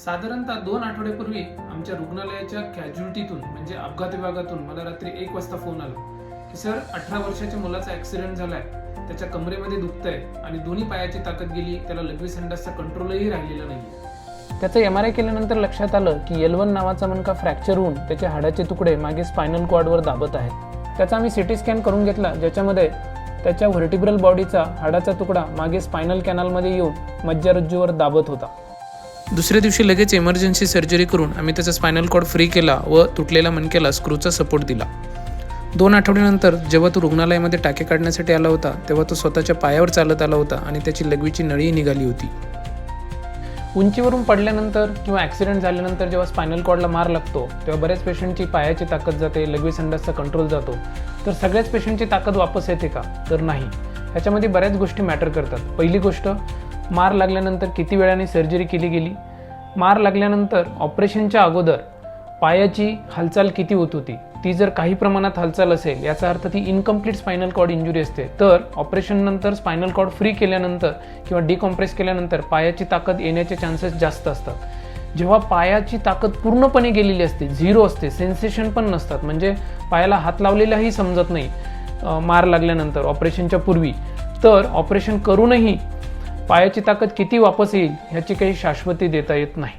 साधारणतः 2 आठवड्यापूर्वी आमच्या रुग्णालयाच्या कॅज्युअल्टीतून म्हणजे अपघात विभागातून मला रात्री 1 वाजता फोन आला की सर 18 वर्षाच्या मुलाचा ऍक्सिडेंट झालाय, त्याच्या कमरेमध्ये दुखतंय आणि दोन्ही पायाची ताकद गेली, त्याला लघवी संडासचा कंट्रोलही राहिलेला नाहीये. त्याचं MRI केल्यानंतर लक्षात आलं की L1 नावाचा मणका फ्रॅक्चर होऊन त्याचे हाडाचे तुकडे मागे स्पायनल कॉर्डवर दाबत आहेत. त्याचा आम्ही CT स्कॅन करून घेतला, ज्याच्यामध्ये त्याच्या व्हर्टिब्रल बॉडीचा हाडाचा तुकडा मागे स्पायनल कॅनलमध्ये येऊन मज्जारज्जूवर दाबत होता. दुसऱ्या दिवशी लगेच इमर्जन्सी सर्जरी करून आम्ही त्याचा स्पायनल कॉर्ड फ्री केला व तुटलेल्या मणक्याला स्क्रूचा सपोर्ट दिला. 2 आठवड्यानंतर जेव्हा तो रुग्णालयामध्ये टाके काढण्यासाठी आला होता तेव्हा तो स्वतःच्या पायावर चालत आला होता आणि त्याची लघवीची नळी निघाली होती. उंचीवरून पडल्यानंतर किंवा ॲक्सिडेंट झाल्यानंतर जेव्हा स्पायनल कॉर्डला मार लागतो तेव्हा बऱ्याच पेशंटची पायाची ताकद जाते, लघवी संडासचा कंट्रोल जातो. तर सगळ्याच पेशंटची ताकद वापस येते का? तर नाही. ह्याच्यामध्ये बऱ्याच गोष्टी मॅटर करतात. पहिली गोष्ट, मार लागल्यानंतर किती वेळाने सर्जरी केली गेली. मार लागल्यानंतर ऑपरेशनच्या अगोदर पायाची हालचाल किती होत होती. ती जर काही प्रमाणात हालचाल असेल याचा अर्थ ती इनकम्प्लीट स्पायनल कॉर्ड इंजुरी असते. तर ऑपरेशननंतर स्पायनल कॉर्ड फ्री केल्यानंतर किंवा डिकॉम्प्रेस केल्यानंतर पायाची ताकद येण्याचे चान्सेस जास्त असतात. जेव्हा पायाची ताकद पूर्णपणे गेलेली असते, झिरो असते, सेन्सेशन पण नसतात, म्हणजे पायाला हात लावलेलाही समजत नाही मार लागल्यानंतर ऑपरेशनच्या पूर्वी, तर ऑपरेशन करूनही पायाची ताकद किती वापस येईल ह्याची काही शाश्वती देता येत नाही.